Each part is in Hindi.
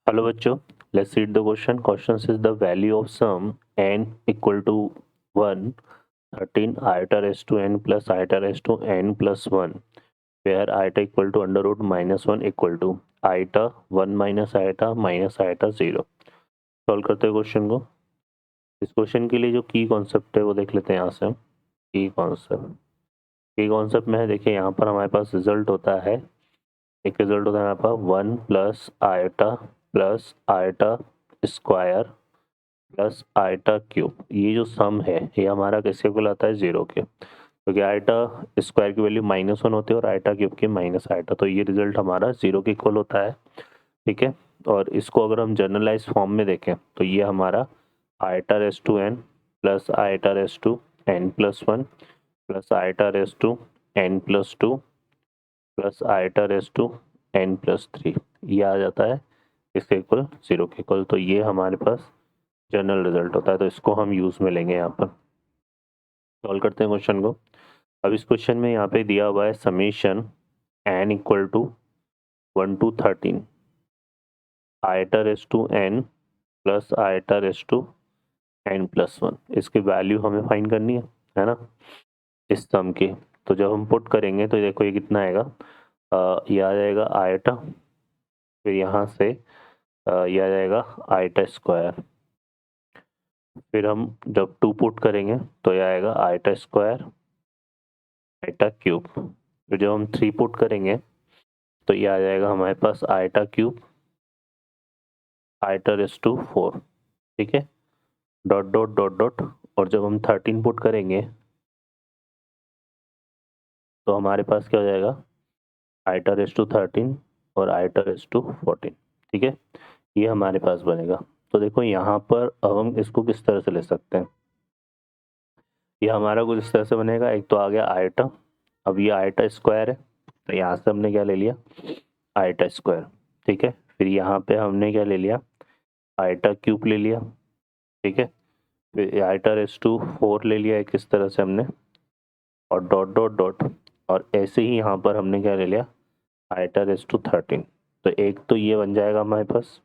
हेलो बच्चों, let's read the question. Question is the value of sum n equal to 1 13 iota raised to n plus iota raised to n plus 1 where iota equal to under root minus 1 equal to iota 1 minus iota 0. Solve करते हैं क्वेश्चन को. इस क्वेश्चन के लिए जो की कॉन्सेप्ट है वो देख लेते हैं यहाँ से. की कॉन्सेप्ट में है, देखिए यहाँ पर हमारे पास रिजल्ट होता है, एक रिजल्ट होता है हमारे पास 1 plus eta square plus eta cube. ये जो सम है ये हमारा किसके इक्वल आता है, 0 के, क्योंकि आयटा स्क्वायर की वैल्यू -1 होती है और आयटा क्यूब की माइनस आयटा, तो ये रिजल्ट हमारा 0 के इक्वल होता है. ठीक है, और इसको अगर हम जनरलाइज फॉर्म में देखें तो ये हमारा iota raise to n plus iota raise to n plus 1 plus iota raise to n plus 2 plus iota raise to n plus 3, ये आ जाता है इसके इक्वल 0 के इक्वल. तो ये हमारे पास जनरल रिजल्ट होता है, तो इसको हम यूज में लेंगे यहाँ पर. सॉल्व करते हैं क्वेश्चन को. अब इस क्वेश्चन में यहाँ पे दिया हुआ है summation n equal to 1 to 13 iota raise to n plus iota raise to n plus 1. इसकी वैल्यू हमें फाइंड करनी है ना, इस सम की. तो जब हम पुट करेंगे तो देखो ये कितना आएगा, ये आ जाएगा आयटा, फिर यहाँ से ये आ जाएगा आयटा स्क्वायर, फिर हम जब 2 पुट करेंगे तो ये आएगा आयटा स्क्वायर आयटा क्यूब, फिर जब हम 3 पुट करेंगे तो ये आ जाएगा हमारे पास आयटा क्यूब आयटा रेस टू 4. ठीक है, डॉट डॉट डॉट डॉट, और जब हम 13 पुट करेंगे तो हमारे पास क्या हो जाएगा, आयटा रेस टू 13 और आयटा रेस टू 14. ठीक है, ये हमारे पास बनेगा. तो देखो यहाँ पर अब हम इसको किस तरह से ले सकते हैं, ये हमारा कुछ इस तरह से बनेगा. एक तो आ गया आयटा, अब ये आयटा स्क्वायर है तो यहाँ से हमने क्या ले लिया, आयटा स्क्वायर. ठीक है, फिर यहाँ पे हमने क्या ले लिया, आयटा क्यूब ले लिया. ठीक है, फिर आयटा रेस टू 4 ले लिया एक इस तरह से हमने, और डॉट डॉट डॉट, और ऐसे ही यहाँ पर हमने क्या ले लिया, आयटा रेस टू 13. तो एक तो ये बन जाएगा हमारे पास.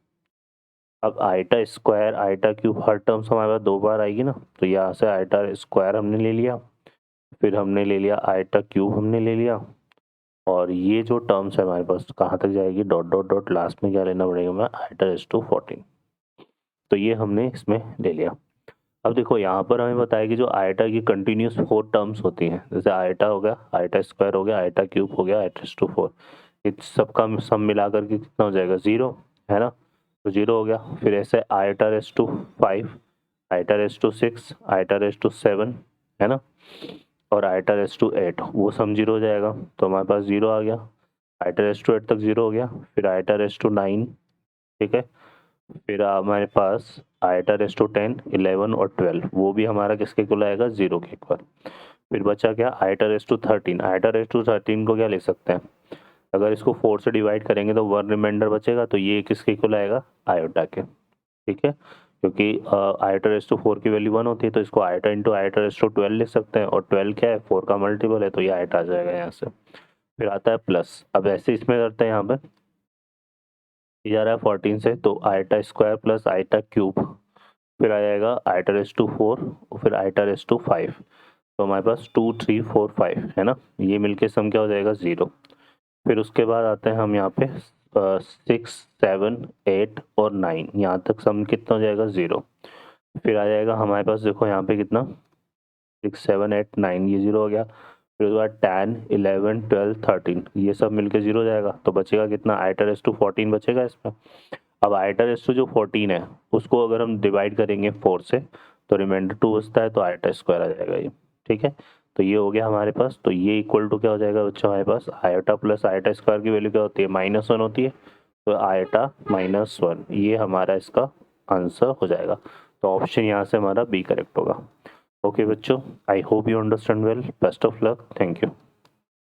अब आयटा स्क्वायर आयटा क्यूब हर टर्म्स हमारे पास 2 बार आएगी ना, तो यहाँ से आयटा स्क्वायर हमने ले लिया, फिर हमने ले लिया आयटा क्यूब हमने ले लिया, और ये जो टर्म्स है हमारे पास कहाँ तक जाएगी, डॉट डॉट डॉट, लास्ट में क्या लेना पड़ेगा हमें, आयटा रेस टू 14. तो ये हमने इसमें ले लिया. अब देखो यहाँ पर हमें बताया कि जो आयटा की कंटिन्यूस 4 टर्म्स होती हैं, जैसे आयटा हो गया, आयटा स्क्वायर हो गया, आयटा क्यूब हो गया, आयटा रेस टू 4, इस सबका सम मिला करके कितना हो जाएगा, 0, है ना. तो 0 हो गया. फिर ऐसे iota raise to 5, iota raise to 6, iota raise to 7, है ना, और आयटा रेस टू 8, वो सम 0 हो जाएगा. तो हमारे पास 0 आ गया. आयटा रेस टू 8 तक 0 हो गया. फिर आयटा रेस टू 9, ठीक है, फिर हमारे पास आयटा रेस टू 10, 11 और 12, वो भी हमारा किसके इक्वल आएगा, 0 के इक्वल. फिर बचा क्या, iota raise to 13. Iota raise to 13 को क्या लिख सकते हैं, अगर इसको 4 से डिवाइड करेंगे तो 1 रिमाइंडर बचेगा, तो ये किसके इक्वल आएगा, आयोटा के. ठीक है, क्योंकि आयटा रेस टू 4 की वैल्यू 1 होती है, तो इसको iota into iota raise to 12 लिख सकते हैं, और 12 क्या है, 4 का मल्टीपल है, तो ये आयटा आ जाएगा यहाँ से. फिर आता है प्लस. अब ऐसे इसमें करते हैं, यहाँ पर ये जा रहा है 14 से, तो eta square plus eta cube, फिर आ जाएगा आयटा रेस टू 4 और फिर आयटा रेस टू 5. तो हमारे पास 2 3 4 5 है ना, ये मिलके सम क्या हो जाएगा, 0. फिर उसके बाद आते हैं हम यहाँ पे 6 7 8 और 9, यहाँ तक सम कितना हो जाएगा, 0. फिर आ जाएगा हमारे पास, देखो यहाँ पे कितना, 6 7 8 9, ये 0 हो गया. फिर उसके बाद 10 11 12 13, ये सब मिलके 0 हो जाएगा. तो बचेगा कितना, आयटा रेस टू 14 बचेगा इसमें. अब आयटा रेस टू जो 14 है उसको अगर हम डिवाइड करेंगे 4 से तो रिमाइंडर 2 बचता है, तो आयटा स्क्वायर आ जाएगा ये. ठीक है, तो ये हो गया हमारे पास. तो ये इक्वल टू क्या हो जाएगा बच्चों, हमारे पास आयटा प्लस आयटा स्क्वायर की वैल्यू क्या होती है, -1 होती है, तो आयटा -1, ये हमारा इसका आंसर हो जाएगा. तो ऑप्शन यहाँ से हमारा बी करेक्ट होगा. ओके बच्चों, I hope you understand well. Best of luck. Thank you.